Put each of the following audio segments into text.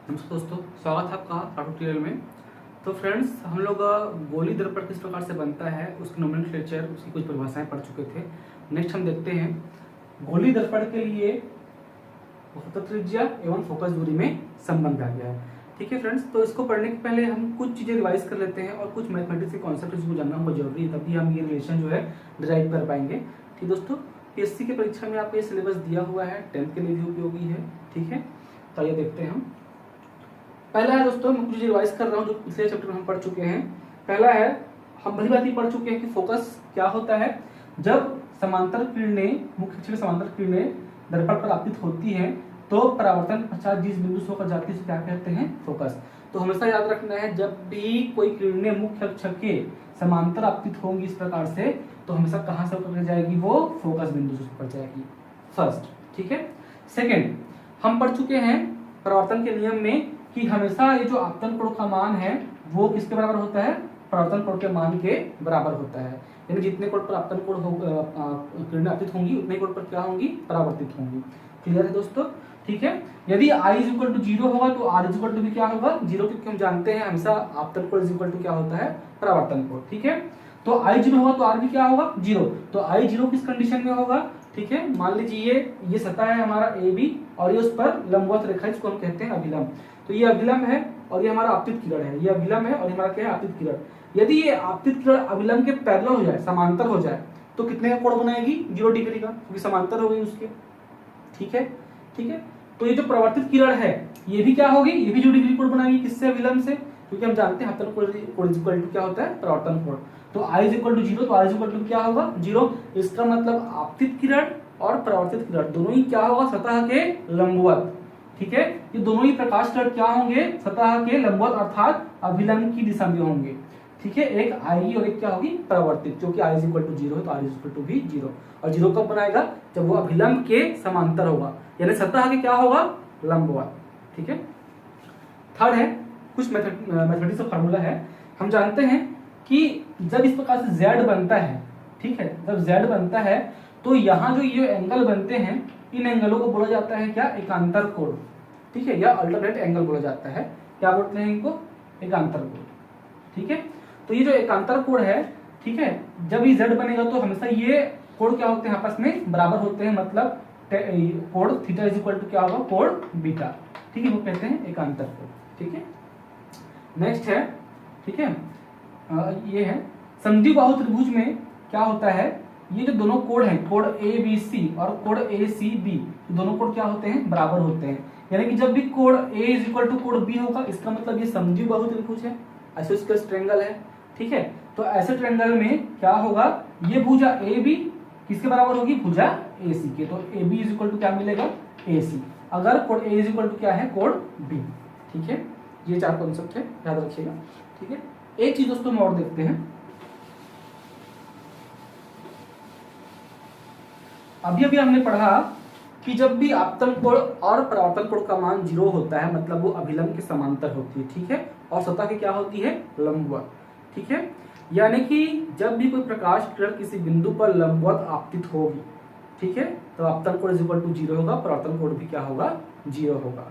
नमस्कार दोस्तों, स्वागत है आपका ट्यूटोरियल में। तो फ्रेंड्स, हम लोग गोली दर्पण किस प्रकार से बनता है उसकी नोमेनक्लेचर, उसकी कुछ परिभाषाएं पढ़ चुके थे। नेक्स्ट हम देखते हैं गोली दर्पण के लिए वक्रता त्रिज्या एवं फोकस दूरी में संबंध आ गया है। ठीक है फ्रेंड्स, तो इसको पढ़ने के पहले हम कुछ चीज़ें रिवाइज कर लेते हैं और कुछ मैथमेटिक्स के कॉन्सेप्ट इसको जानना हमको जरूरी है, तभी हम ये रिलेशन जो है डिराइव कर पाएंगे। ठीक दोस्तों, पीएससी की परीक्षा में आपको ये सिलेबस दिया हुआ है, 10th के लिए भी उपयोगी है। ठीक है, तो ये देखते हैं हम। पहला है दोस्तों, मैं कुछ रिवाइज कर रहा हूँ जो पिछले चैप्टर में हम पढ़ चुके हैं। पहला है, हम भली बात ही पढ़ चुके हैं कि फोकस क्या होता है। जब समांतर किरणें, मुख्य अक्ष में समांतर किरणें दर्पण पर आपतित होती हैं तो परावर्तन पश्चात जिस बिंदु से होकर जाती है क्या कहते हैं? फोकस। तो हमेशा याद रखना है, जब भी कोई किरणें मुख्य अक्ष के समांतर आपतित होंगी इस प्रकार से, तो हमेशा कहाँ से होकर जाएगी? वो फोकस बिंदु से होकर जाएगी। फर्स्ट, ठीक है। सेकेंड, हम पढ़ चुके हैं परावर्तन के नियम में कि हमेशा ये जो आपतन कोण का मान है वो किसके बराबर होता है? परावर्तन कोण के मान के बराबर होता है। यानी जितने कोण पर आपतन कोण किरणें आपतित होंगी उतने कोण पर क्या होंगी? परावर्तित होंगी। क्लियर है दोस्तों? ठीक है। यदि I = 0 होगा तो R = भी क्या होगा? 0, क्योंकि हम जानते हैं हमेशा आपतन कोण = क्या होता है? परावर्तन कोण। ठीक है, तो I 0 होगा तो R भी क्या होगा? 0। तो I 0 किस कंडीशन में होगा? ठीक है, मान लीजिए ये सतह है हमारा AB और ये उस पर लंबवत रेखा, इसको हम कहते हैं अभिलंब। तो ये अभिलंब है और ये हमारा आपतित किरण है। ये अभिलंब है और हमारा क्या है? आपतित किरण। यदि ये आपतित किरण अभिलंब के पैरेलल हो जाए, समांतर हो जाए, तो कितने का कोण बनाएगी? 0 डिग्री का, क्योंकि समांतर हो गई उसके। ठीक है, ठीक है। तो ये जो परावर्तित किरण है ये भी क्या होगी? ये भी 0 डिग्री कोण बनाएगी। किससे? अभिलंब से, क्योंकि हम जानते हैं आपतन कोण क्या होता है? परावर्तन कोण। तो I = 0, तो R = क्या होगा? 0। इसका मतलब आपतित किरण और परावर्तित किरण दोनों ही क्या होगा? सतह के लंबवत। ठीक है, ये दोनों ही प्रकाश किरण क्या होंगे? सतह के लंबवत अर्थात अभिलंब की दिशा में होंगे। ठीक है, एक आएगी और एक क्या होगी? परावर्तित, जो कि I = 0 है तो R = भी 0। और 0 कब बनाएगा? जब वो अभिलंब के समांतर होगा, यानी सतह के क्या होगा? लंबवत। ठीक है। थर्ड है, कुछ मैथमेटिक्स का फार्मूला है। हम जानते हैं कि जब इस प्रकार से Z बनता है, ठीक है, जब Z बनता है तो यहाँ जो ये एंगल बनते हैं, इन एंगलों को बोला जाता है क्या? एकांतर कोण। ठीक है, या अल्टरनेट एंगल बोला जाता है। क्या बोलते हैं इनको? एकांतर कोण। ठीक है, तो ये जो एकांतर कोण है, ठीक है, जब ये Z बनेगा तो हमेशा ये कोण क्या होते हैं? आपस में बराबर होते हैं, मतलब कोण थीटा = क्या होगा? कोण बीटा। ठीक है, वो कहते हैं एकांतर कोण। ठीक है, नेक्स्ट है, ठीक है, ये है समद्विबाहु त्रिभुज में क्या होता है? ये जो दोनों कोण हैं, कोण ABC और कोण ACB, दोनों कोण क्या होते हैं? बराबर होते हैं। यानी कि जब भी कोण A = कोण B होगा, इसका मतलब ये समद्विबाहु त्रिभुज है, आइसोस्केलस ट्रायंगल है। ठीक है, तो ऐसे ट्रायंगल में क्या होगा? ये भुजा AB किसके बराबर होगी? भुजा AC के। तो AB = क्या मिलेगा? AC। अगर कोण A = क्या है? कोण B। ठीक है, ये 4 कॉन्सेप्ट है, याद रखिएगा। ठीक है, एक चीज दोस्तों हम और देखते हैं। अभी हमने पढ़ा कि जब भी आपतन कोण और परावर्तन कोण का मान 0 होता है, मतलब वो अभिलंब के समांतर होती है। ठीक है, और सतह की क्या होती है? लंबवत। ठीक है, यानी कि जब भी कोई प्रकाश किरण किसी बिंदु पर लंबवत आपतित होगी, ठीक है, तो आपतन कोण = 0 होगा, परावर्तन कोण भी क्या होगा? 0 होगा।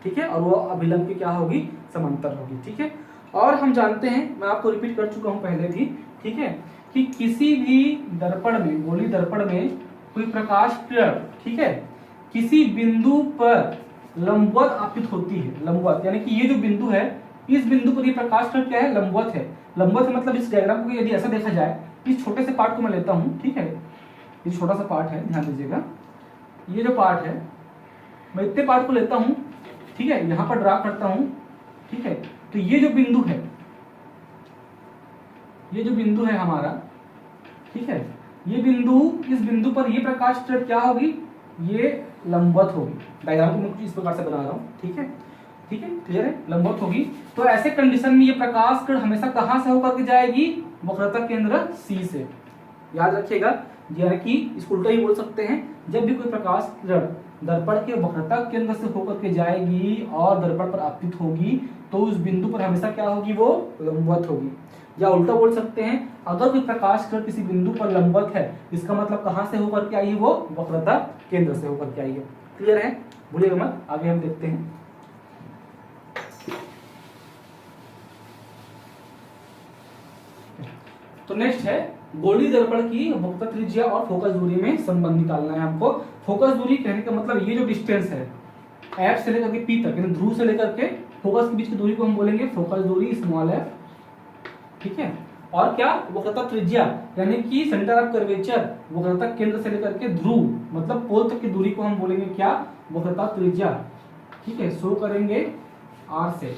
ठीक है, और वो अभिलंब की क्या होगी? समांतर होगी। ठीक है, और हम जानते हैं, मैं आपको रिपीट कर चुका हूं पहले भी, ठीक है, कि किसी भी दर्पण में, गोली दर्पण में कोई प्रकाश किरण, ठीक है, किसी बिंदु पर लंबवत आपतित होती है। लंबवत यानी कि ये जो बिंदु है, इस बिंदु पर ये प्रकाश किरण क्या है? लंबवत है। लंबवत मतलब इस डायग्राम को यदि ऐसा देखा जाए, इस छोटे से पार्ट को मैं लेता हूं, ठीक है, ये छोटा सा पार्ट है, ध्यान दीजिएगा, ये जो पार्ट है, मैं इतने पार्ट को लेता हूं, ठीक है, यहां पर ड्रा करता हूं। ठीक है, तो ये जो बिंदु है, ये जो बिंदु है हमारा, ठीक है, ये बिंदु, इस बिंदु पर ये प्रकाश किरण क्या होगी? ये लंबवत होगी। डायग्राम को मैं कुछ इस प्रकार से बना रहा हूं। ठीक है, ठीक है, क्लियर है? लंबवत होगी। तो ऐसे कंडीशन में ये प्रकाश किरण हमेशा कहां से होकर के जाएगी? वक्रता केंद्र C से। याद रखिएगा, यानी कि इसको उल्टा ही बोल सकते हैं, जब भी कोई प्रकाश किरण दर्पण के वक्रता केंद्र से होकर के जाएगी और दर्पण पर आपतित होगी, तो उस बिंदु पर हमेशा क्या होगी? वो लंबवत होगी। या उल्टा बोल सकते हैं, अगर कोई प्रकाश किरण किसी बिंदु पर लंबवत है, इसका मतलब कहां से होकर के आई है? वो वक्रता केंद्र से होकर के आई है। क्लियर है? भूलिएगा मत, आगे हम देखते हैं। तो नेक्स्ट है गोलीय दर्पण की वक्रता त्रिज्या और फोकस दूरी में संबंध निकालना है हमको। फोकस दूरी कहने का मतलब ये जो डिस्टेंस है एफ से लेकर के पी तक, यानी ध्रुव से लेकर के फोकस के बीच की दूरी को हम बोलेंगे फोकस दूरी स्मॉल एफ, ठीक है। और क्या वक्रता त्रिज्या यानी कि सेंटर ऑफ कर्वेचर, वक्रता केंद्र से लेकर के ध्रुव मतलब पोल तक की दूरी को हम बोलेंगे क्या, वक्रता त्रिज्या, ठीक है। शो करेंगे आर से,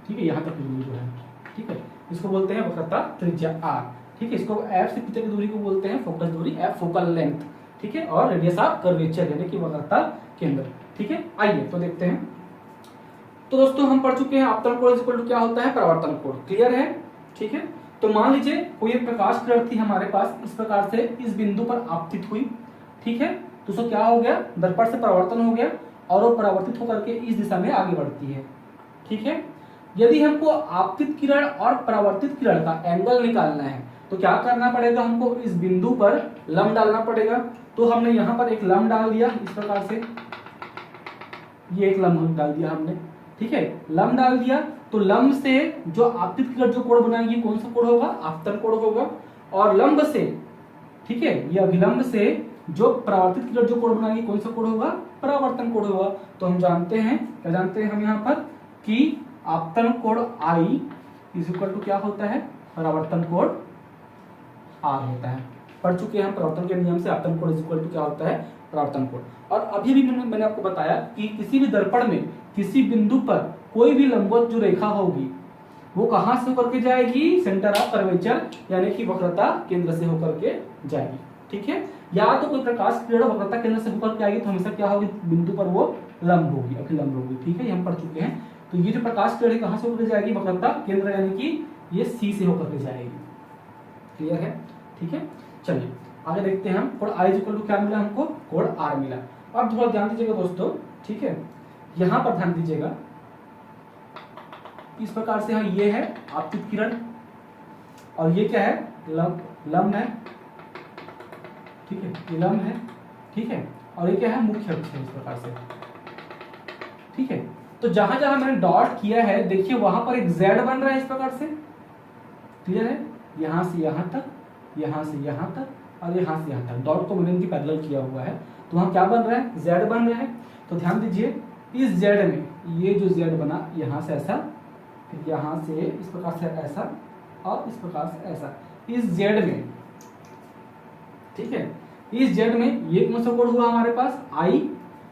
ठीक है, यहां तक की दूरी जो है, ठीक है, इसको बोलते हैं वक्रता त्रिज्या आर, ठीक है। इसको एफ से पी तक की दूरी को बोलते हैं फोकस दूरी, एफ फोकल लेंथ, ठीक है। और रेडियस ऑफ कर्वेचर यानी कि वक्रता केंद्र, ठीक है। आइए तो देखते हैं। तो दोस्तों हम पढ़ चुके हैं आपतन कोण इक्वल टू क्या होता है, परावर्तन कोण, क्लियर है, ठीक है। तो मान लीजिए कोई एक प्रकाश किरण थी हमारे पास, इस प्रकार से इस बिंदु पर आपतित हुई, ठीक है। तो उसको क्या हो गया, दर्पण से परावर्तन हो गया और वो परावर्तित होकर के इस दिशा में आगे बढ़ती है, ठीक है। यदि हमको आपतित किरण और परावर्तित किरण का एंगल निकालना है तो क्या करना पड़ेगा, हमको इस बिंदु पर लंब डालना पड़ेगा। तो हमने यहाँ पर एक लंब डाल दिया इस प्रकार से, ये एक लंब डाल दिया हमने, ठीक है, लंब डाल दिया। तो लंब से जो आपतित किरण जो कोण बनाएगी कौन सा कोण होगा, आपतन कोण होगा। और लंब से, ठीक है, ये अभिलंब से जो परावर्तित किरण जो कोण बनाएगी कौन सा कोण होगा, परावर्तन कोण होगा। तो हम जानते हैं, क्या जानते हैं हम यहाँ पर कि आपतन कोण आई इज इक्वल टू क्या होता है, परावर्तन कोण आर होता है। पढ़ चुके हैं हम परावर्तन के नियम से, आपतन कोण इज इक्वल टू क्या होता है, परावर्तन कोण। और अभी भी मैंने आपको बताया कि किसी भी दर्पण में किसी बिंदु पर कोई भी लंबवत जो रेखा होगी वो कहां से होकर के जाएगी, सेंटर ऑफ कर्वेचर यानी कि वक्रता केंद्र से होकर के जाएगी, ठीक है। या तो कोई प्रकाश किरण वक्रता केंद्र से होकर के आएगी तो हमेशा क्या होगी, बिंदु पर वो लंब होगी, अभिलंब होगी, ठीक है, ये हम पढ़ चुके हैं। तो ये जो प्रकाश किरण कहां से होकर जाएगी, वक्रता केंद्र यानी कि ये सी से होकर के जाएगी, क्लियर है, ठीक है। चलिए आगे देखते हैं हम। कोण आई इक्वल टू क्या मिला हमको, कोण आर मिला। अब थोड़ा ध्यान दीजिएगा दोस्तों, ठीक है, यहां पर ध्यान दीजिएगा, इस प्रकार से ये है आपतित किरण और ये क्या है, लंब है, ठीक है, ये लंब है, ठीक है, और ये क्या है, मुख्य अक्ष है, इस प्रकार से, ठीक है। तो जहां जहां मैंने डॉट किया है देखिए वहां पर एक जेड बन रहा है इस प्रकार से, क्लियर है, यहां से यहां तक, यहां से यहां तक और यहां से यहां तक, डॉट को मैंने इनकी पैरेलल किया हुआ है। तो वहां क्या बन रहा है, जेड बन रहा है। तो ध्यान दीजिए इस जेड में ये जो जेड बना यहां से ऐसा, फिर यहां से इस प्रकार से ऐसा और इस प्रकार से ऐसा, इस जेड में, ठीक है, इस जेड में ये कौन सा कोण हुआ हमारे पास, आई,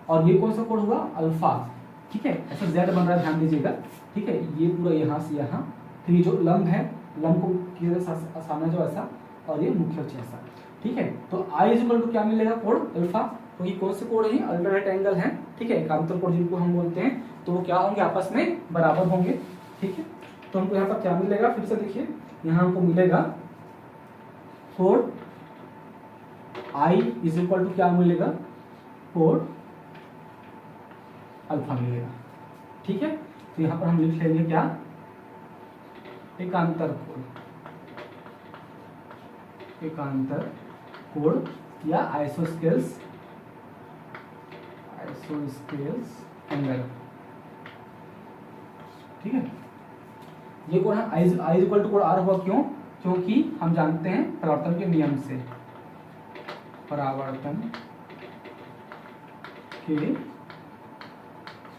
और ये कौन सा कोण हुआ, अल्फा, ठीक है, ऐसा जेड बन रहा है, ध्यान दीजिएगा, ठीक है। ये पूरा यहाँ से यहाँ, फिर ये जो लंब है, लंब को सामने जो ऐसा और ये मुख्य अक्ष ऐसा, ठीक है। तो आई इज इक्वल टू क्या मिलेगा, कोण अल्फा, तो ये कौन से कोण है, अल्टरनेट एंगल है, ठीक है, एकांतर कोण जिनको हम बोलते हैं, तो वो क्या होंगे, आपस में बराबर होंगे, ठीक है। तो हमको यहाँ पर क्या मिलेगा, फिर से देखिए, यहाँ हमको मिलेगा कोण आई इज इक्वल टू क्या मिलेगा, कोण अल्फा मिलेगा, ठीक है। तो यहां पर हम लिख लेंगे क्या, एकांतर कोण, एकांतर कोण या आइसोस्केल्स एंगल, ठीक है। ये कोण है आई इक्वल टू कोण आर हुआ, क्यों, क्योंकि हम जानते हैं परावर्तन के नियम से, परावर्तन के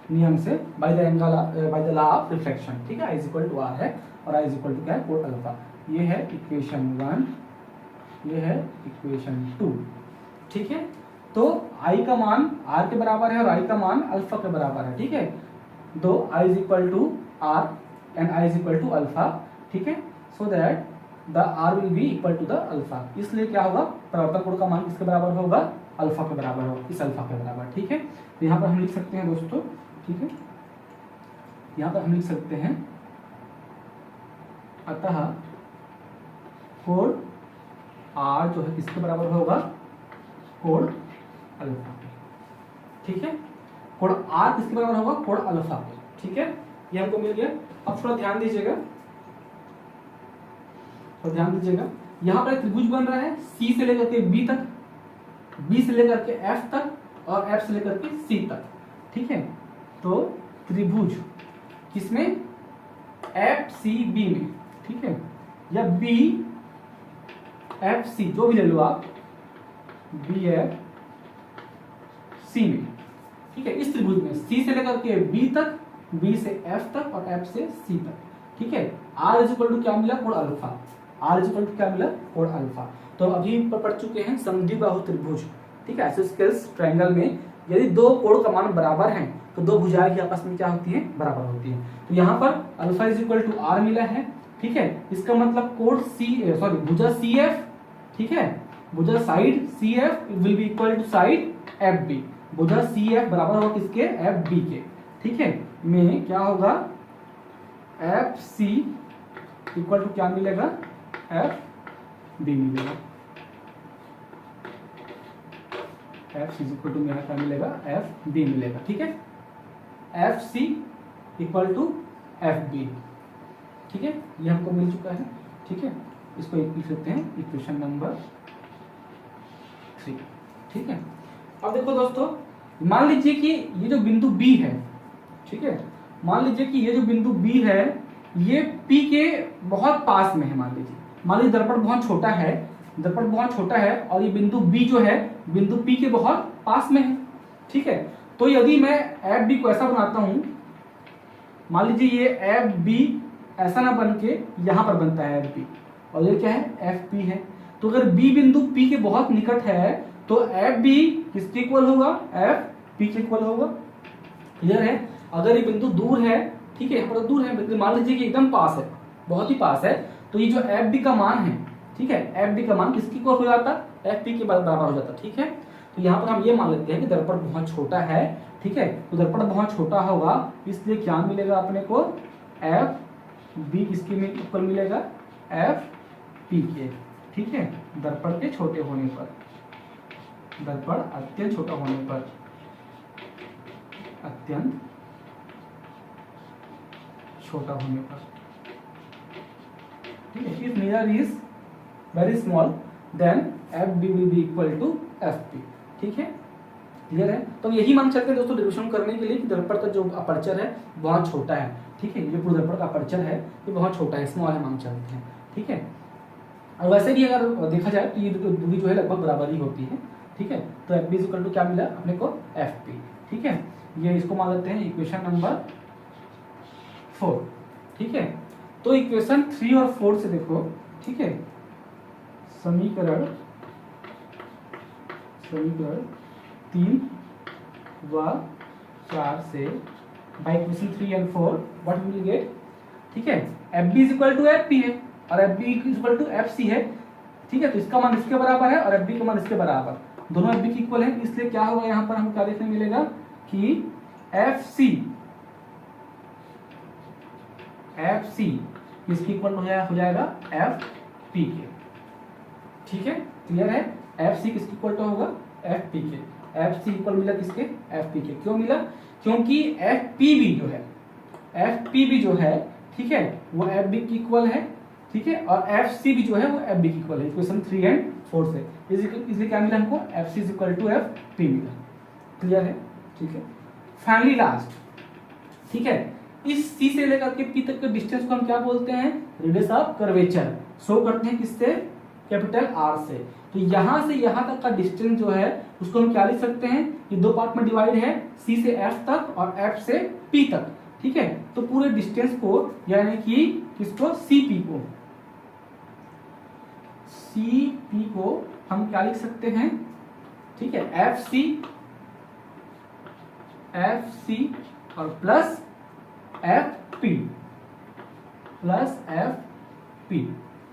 नियम से by the law of reflection, ठीक है, आई इज इक्वल टू आर है और आई इज इक्वल टू क्या है, कोण अल्फा। ये है इक्वेशन 1, ये है इक्वेशन 2, ठीक है। तो आई का मान आर के बराबर है और आई का मान अल्फा के बराबर है, ठीक है। दो I is equal to R and I is equal to alpha, ठीक है, so that the R will be equal to the alpha. इसलिए क्या होगा, परावर्तन कोण का मान किसके बराबर होगा, अल्फा के बराबर होगा, इस अल्फा के बराबर, ठीक है। तो यहाँ पर हम लिख सकते हैं दोस्तों, ठीक है, यहाँ पर हम लिख सकते हैं, अतः कोण आर जो है किसके बराबर होगा, कोण अल्फा, ठीक है। कोण आर किसके बराबर होगा, कोण अल्फा, ठीक है, ये हमको मिल गया। अब थोड़ा ध्यान दीजिएगा, तो ध्यान दीजिएगा, यहाँ पर एक त्रिभुज बन रहा है सी से लेकर के बी तक, बी से लेकर के एफ तक और एफ से लेकर के सी तक, ठीक है। तो त्रिभुज किसमें, एफ सी बी में, ठीक है, या बी एफ सी जो भी ले लो आप, बी एफ सी में, ठीक है, इस त्रिभुज में सी से लेकर के बी तक, बी से एफ तक और एफ से सी तक, ठीक है। आर इज इक्वल टू क्या मिला, कोण alpha, r is equal to क्या मिला, कोण अल्फा। तो अभी पढ़ चुके हैं समद्विबाहु त्रिभुज, ठीक है, आइसोस्केलेस ट्रायंगल में यदि दो कोण का मान बराबर हैं तो दो भुजाएं की आपस में क्या होती है, बराबर होती है। तो यहाँ पर alpha is equal to r मिला है, ठीक है, इसका मतलब कोण भुजा सी एफ, ठीक है, भुजा side C F will be equal to side F B, भुजा सी एफ बराबर होगा किसके, एफ बी के, ठीक है, में क्या होगा, एफ सी इक्वल टू क्या मिलेगा, एफ बी मिलेगा, एफ सी इक्वल टू मेरा क्या मिलेगा, एफ बी मिलेगा, ठीक है, F C equal to F B, ठीक है, ये हमको मिल चुका है, ठीक है, इसको लिख लेते हैं इक्वेशन नंबर 3, ठीक है। अब देखो दोस्तों, मान लीजिए कि ये जो बिंदु बी है, ठीक है, मान लीजिए कि ये जो बिंदु बी है ये पी के बहुत पास में है, मान लीजिए दर्पण बहुत छोटा है, दर्पण बहुत छोटा है और ये बिंदु बी जो है बिंदु पी के बहुत पास में है, ठीक है। तो यदि मैं एफ बी को ऐसा बनाता हूं, मान लीजिए ये एफ बी ऐसा ना बन के यहां पर बनता है एफ बी, और ये क्या है, एफ पी है। तो अगर बी बिंदु पी के बहुत निकट है तो एफ बी किसके इक्वल होगा, एफ पी के इक्वल होगा, क्लियर है। अगर ये बिंदु दूर है, ठीक है, यहाँ पर दूर है, मान लीजिए कि एकदम पास है, बहुत ही पास है, तो ये जो एफ बी का मान है, ठीक है, एफ बी का मान किसके इक्वल हो जाता, एफ पी के बराबर हो जाता, ठीक है। तो यहाँ पर हम ये मान लेते हैं कि दर्पण बहुत छोटा है, ठीक है, तो दर्पण बहुत छोटा होगा इसलिए क्या मिलेगा अपने को, एफ बी किसके में इक्वल मिलेगा, एफ पी के, ठीक है, दर्पण के छोटे होने पर, दर्पण अत्यंत छोटा होने पर, अत्यंत छोटा होने पर, ठीक है, if mirror is very small then F B will be equal to F P, ठीक है, क्लियर है। तो यही मान सकते हैं दोस्तों डेरिवेशन करने के लिए कि दर्पण का जो अपर्चर है बहुत छोटा है, ठीक है, जो पूरा दर्पण का अपर्चर है ये बहुत छोटा है, स्मॉल है मान सकते हैं, ठीक है। और वैसे भी अगर देखा जाए तो ये दूरी जो है लगभग बराबर ही होती है, ठीक है। तो एफ बी इक्वल टू क्या मिला अपने को, एफ पी, ठीक है। ये इसको मान लेते हैं इक्वेशन नंबर 4, ठीक है। तो इक्वेशन 3 और 4 से देखो, ठीक है, समीकरण 3 व 4 से by equation 3 and 4 what will get, ठीक है, F B is equal to F P है और F B is equal to F C है, ठीक है। तो इसका मान इसके बराबर है और एफ बी का मान इसके बराबर, दोनों एफ बी के इक्वल है, इसलिए क्या होगा यहाँ पर हमको क्या देखने मिलेगा कि एफ सी इसकी इक्वल हो जाएगा एफ पी के, ठीक है, क्लियर है। एफ सी किसकी इक्वल तो होगा, एफ पी के, एफ सी इक्वल मिला किसके, एफ पी के, क्यों मिला, क्योंकि एफ पी बी जो है, ठीक है, वो एफ बी की इक्वल है, ठीक है, और एफ सी भी जो है वो एफ बी की इक्वल है, इक्वेशन 3 एंड 4 से, इसलिए क्या मिला हमको, F C is equal to F P मिला, क्लियर है, ठीक है। फाइनली लास्ट, ठीक है, इस सी से लेकर के पी तक के डिस्टेंस को हम क्या बोलते हैं, रेडियस ऑफ कर्वेचर, शो करते हैं किससे, कैपिटल आर से। तो यहां से यहां तक का डिस्टेंस जो है उसको हम क्या लिख सकते हैं, ये दो पार्ट में डिवाइड है, सी से एफ तक और एफ से पी तक, ठीक है। तो पूरे डिस्टेंस को यानी कि किसको, सी पी को हम क्या लिख सकते हैं, ठीक है, एफ सी और प्लस एफ पी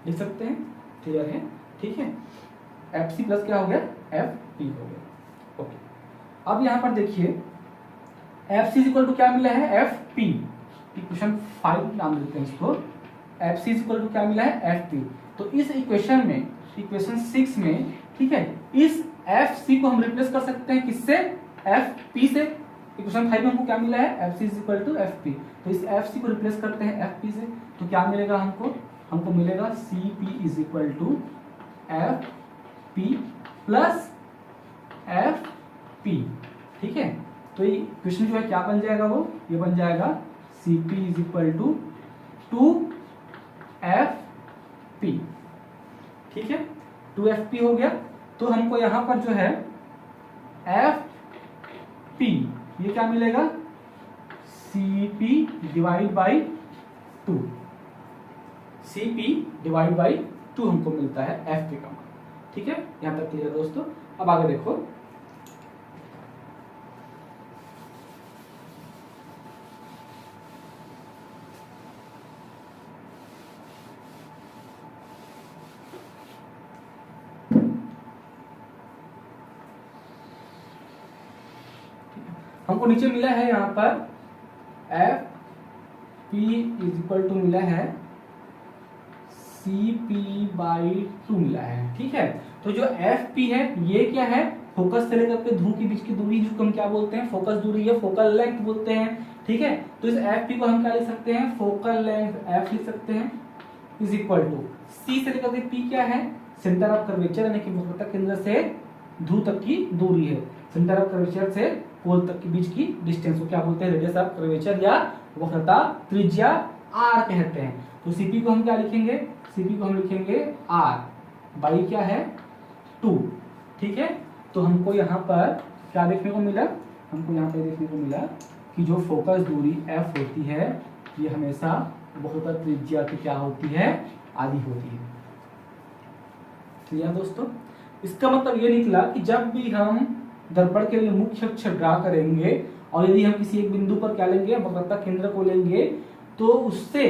लिख सकते हैं, क्लियर है, ठीक है। एफ सी प्लस क्या हो गया, एफ पी हो गया, ओके। अब यहां पर देखिए एफ सी इक्वल टू क्या मिला है, एफ पी, इक्वेशन 5 नाम देते हैं इसको, एफ सी इक्वल टू क्या मिला है, एफ पी। तो इस इक्वेशन में, इक्वेशन 6 में, ठीक है, इस एफ सी को हम रिप्लेस कर सकते हैं किससे, एफ पी से। इक्वेशन 5 में हमको क्या मिला है, F C is equal to F P, तो इस एफ सी को रिप्लेस करते हैं एफ पी से, तो क्या मिलेगा हमको मिलेगा C P is equal to F P plus F P, ठीक है। तो ये इक्वेशन जो है क्या बन जाएगा, वो ये बन जाएगा C P is equal to 2 F P, ठीक है। 2FP हो गया। तो हमको यहाँ पर जो है FP ये क्या मिलेगा, CP divide by 2, CP divide by 2 हमको मिलता है FP का मान। ठीक है, यहाँ तक क्लियर दोस्तों। अब आगे देखो, हमको नीचे मिला है यहाँ पर FP इज इक्वल टू मिला है CP बाई 2 मिला है। ठीक है, तो जो FP है ये क्या है, फोकस से लेकर के ध्रुव के बीच की दूरी, जिसको हम क्या बोलते हैं, फोकस दूरी है, फोकल लेंथ बोलते हैं। ठीक है, तो इस FP को हम क्या लिख सकते हैं, फोकल लेंथ F लिख सकते हैं, इज इक्वल टू C से लेकर के P क्या है, सेंटर ऑफ कर्वेचर यानी कि वक्रता केंद्र से ध्रुव तक की दूरी है। सेंटर ऑफ कर्वेचर से पोल तक के बीच की डिस्टेंस को क्या बोलते हैं, रेडियस ऑफ कर्वेचर या वक्रता त्रिज्या R कहते हैं। तो CP को हम क्या लिखेंगे, CP को हम लिखेंगे R बाई क्या है 2। ठीक है, तो हमको यहाँ पर क्या देखने को मिला, हमको यहाँ पे देखने को मिला कि जो फोकस दूरी F होती है ये हमेशा वक्रता त्रिज्या की क्या होती है, आधी होती है। क्लियर दोस्तों, इसका मतलब ये निकला कि जब भी हम दर्पण के लिए मुख्य अक्ष ड्रा करेंगे और यदि हम किसी एक बिंदु पर क्या लेंगे, वक्रता केंद्र को लेंगे, तो उससे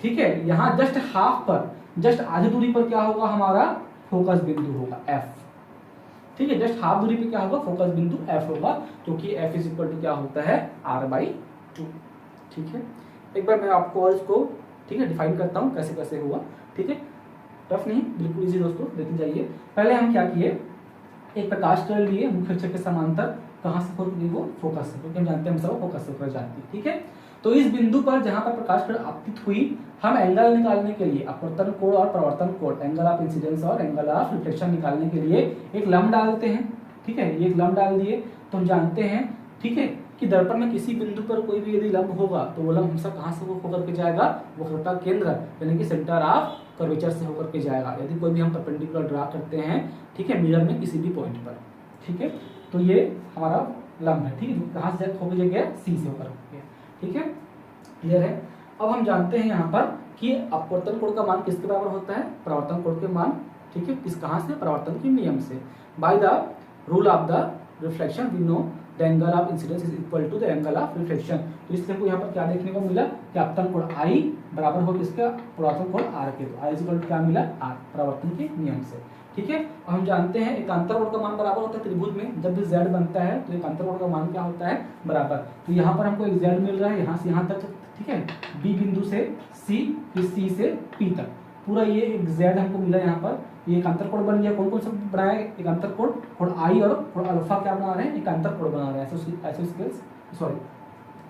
ठीक है यहाँ जस्ट हाफ पर, जस्ट आधी दूरी पर क्या होगा, हमारा फोकस बिंदु होगा F। ठीक है, जस्ट हाफ दूरी पे क्या होगा, फोकस बिंदु F होगा, क्योंकि F इज इक्वल टू क्या होता है, R/2। ठीक है, एक बार मैं आपको और इसको ठीक है डिफाइन करता हूँ कैसे कैसे हुआ। ठीक है, टफ नहीं, बिल्कुल इजी दोस्तों, देखते जाइए। पहले हम क्या किए, एक प्रकाश किरण लिए मुख्य अक्ष के समांतर, कहां से होती वो, फोकस से, क्योंकि हम जानते हैं हम सब फोकस से होकर जाती है। ठीक है, तो इस बिंदु पर जहां पर प्रकाश किरण आपतित हुई, हम एंगल निकालने के लिए अपवर्तन कोण और प्रवर्तन कोण, एंगल ऑफ इंसिडेंस और एंगल ऑफ रिफ्लेक्शन निकालने के लिए एक लंब डालते हैं। ठीक है, ये एक लंब डाल दिए तो हम जानते हैं ठीक है कि दर्पण में किसी बिंदु पर कोई भी यदि लंब होगा तो वो लंब हमेशा कहां से होकर के जाएगा, वक्रता केंद्र यानी कि सेंटर ऑफ कर्वेचर से होकर के जाएगा। यदि कोई भी हम परपेंडिकुलर ड्रा करते हैं ठीक है मिरर में किसी भी पॉइंट पर, ठीक है, तो ये हमारा लंब है। ठीक है, कहां से होकर गया, सी से होकर गया। ठीक है, क्लियर है। अब हम जानते हैं यहाँ पर कि अपवर्तन कोण का मान किसके बराबर होता है, परावर्तन कोण के मान। ठीक है, किस कहां से, परावर्तन के नियम से, by the rule of the reflection we know the angle of incidence is equal to the angle of reflection. तो इसलिए हमको यहाँ पर क्या देखने को मिला कि अपवर्तन कोण I बराबर हो किसका, परावर्तन कोण R के। तो I इज इक्वल टू क्या मिला, R, परावर्तन के नियम से। ठीक है, और हम जानते हैं एकांतर कोण का मान बराबर होता है त्रिभुज में, जब भी z बनता है तो एकांतर कोण का मान क्या होता है, बराबर। तो यहाँ पर हमको एक z मिल रहा है यहाँ से यहाँ तक, ठीक है, B बिंदु से C, फिर C से P तक, पूरा ये एक z हमको मिला यहाँ पर। ये एकांतर कोण बन गया। कौन कौन सा बनाया एकांतर कोण, कोण I और कोण अल्फा क्या बना रहे हैं, एकांतर कोण बना रहे हैं, आइसोस्केल्स सॉरी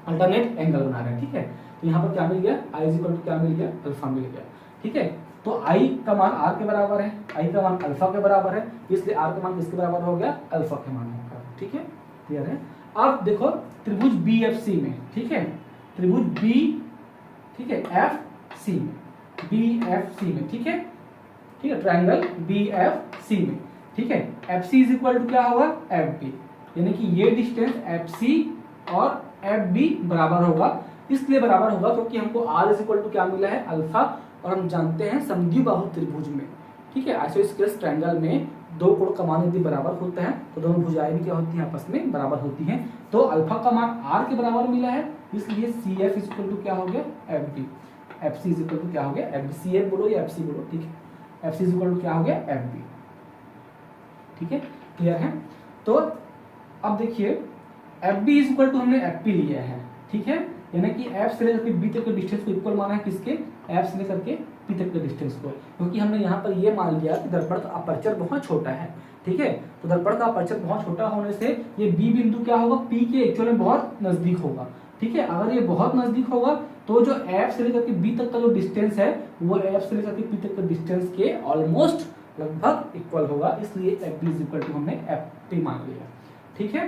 अल्टरनेट एंगल बना रहे हैं। ठीक है, तो यहाँ पर क्या मिल गया, I इज इक्वल टू क्या मिल गया, अल्फा मिल गया। ठीक है, तो I का मान R के बराबर है, I का मान अल्फा के बराबर है, इसलिए R का मान किसके बराबर हो गया, अल्फा के मान होगा। ठीक है, क्लियर है। अब देखो त्रिभुज BFC में, ठीक है, त्रिभुज B, ठीक है, FC में, BFC में, ठीक है, ठीक है, ट्रायंगल BFC में, ठीक है, FC इज इक्वल टू क्या होगा, FB, यानी कि ये डिस्टेंस FC और FB बराबर होगा। इसलिए बराबर होगा क्योंकि हमको R इज इक्वल टू क्या मिला है, अल्फा, और हम जानते हैं समद्विबाहु त्रिभुज में, ठीक है, आइसोस्केलेस ट्रायंगल में दो कोण का मान यदि बराबर होता है तो दोनों भुजाएं भी क्या होती हैं, आपस में बराबर होती हैं। तो अल्फा का मान R के बराबर मिला है, इसलिए CF इज इक्वल टू क्या हो गया, FB, FC is equal to क्या हो गया, FB, CF बोलो या FC बोलो, ठीक है, FC इज इक्वल टू क्या हो गया, FB। ठीक है, क्लियर है। तो अब देखिए FB इज इक्वल टू हमने FP लिया है, ठीक है, यानी कि F से लेकर के B तक के डिस्टेंस को इक्वल माना है किसके, F से लेकर के P तक के डिस्टेंस को, क्योंकि हमने यहाँ पर ये मान लिया कि दर्पण का अपर्चर बहुत छोटा है। ठीक है, तो दर्पण का अपर्चर बहुत छोटा होने से ये B बिंदु क्या होगा, P के एक्चुअल में बहुत नजदीक होगा। ठीक है, अगर ये बहुत नजदीक होगा तो जो F से लेकर के B तक का जो डिस्टेंस है वो F से लेकर के P तक के डिस्टेंस के ऑलमोस्ट लगभग इक्वल होगा, इसलिए FB इज इक्वल टू हमने FP मान लिया। ठीक है,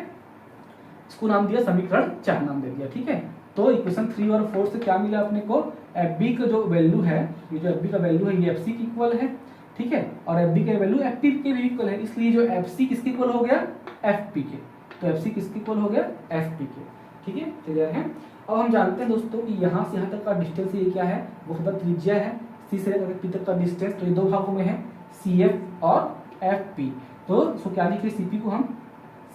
इसको नाम दिया समीकरण 4 नाम दे दिया। ठीक है, तो इक्वेशन 3 और 4 से क्या मिला अपने को, FB का जो वैल्यू है, ये जो FB का वैल्यू है ये FC की इक्वल है, ठीक है, और एफ बी की वैल्यू एफ पी के भी इक्वल है, इसलिए जो एफ सी किसके इक्वल हो गया, एफ पी के। तो एफ सी किसके इक्वल हो गया, एफ पी के। ठीक है, क्लियर है। अब हम जानते हैं दोस्तों कि यहाँ से यहाँ तक का डिस्टेंस ये क्या है, वो होता त्रिज्या है, सी से लेकर पी तक का डिस्टेंस। तो ये दो भागों में है, सी एफ और एफ पी। तो उसको क्या लिख लिए, सी पी को हम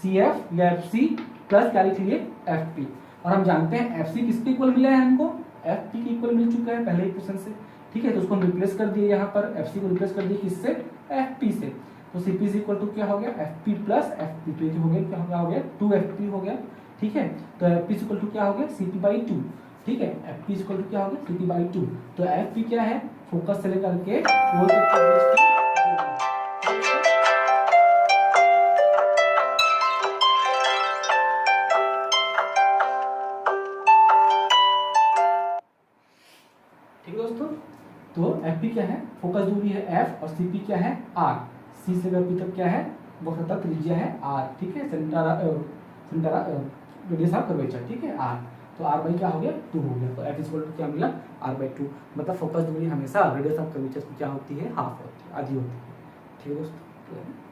सी एफ या एफ सी प्लस क्या लिख लिए, एफ पी। और हम जानते हैं एफ सी किसके इक्वल मिला है हमको, एफ पी के इक्वल मिल चुका है पहले इक्वेशन से। ठीक है, तो उसको हम रिप्लेस कर दिए, यहाँ पर एफ सी को रिप्लेस कर दिए किससे, एफ पी से। तो सी पी इक्वल टू क्या हो गया, F P plus F P. तो ये हो गया, क्या हो गया, 2 एफ पी हो गया। ठीक है, तो एफ पी इक्वल टू क्या हो गया, सी पी बाई 2। ठीक है, एफ पी इक्वल टू क्या हो गया, सी पी बाई 2। तो एफ पी क्या है, फोकस से लेकर के वो तक का डिस्टेंस। ठीक है दोस्तों, तो एफ पी क्या है, फोकस दूरी है एफ, और सी पी क्या है, आर। सी से पी तक क्या है, वक्रता त्रिज्या है आर। ठीक है, सेंटर रेडियस ऑफ कर्वेचर। ठीक है, आर। तो आर बाई क्या हो गया, 2 हो गया। तो एफ इक्वल टू क्या मिला, आर बाई 2। मतलब फोकस दूरी हमेशा रेडियस ऑफ कर्वेचर की क्या होती है, हाफ होती है, आधी होती है। ठीक है दोस्तों।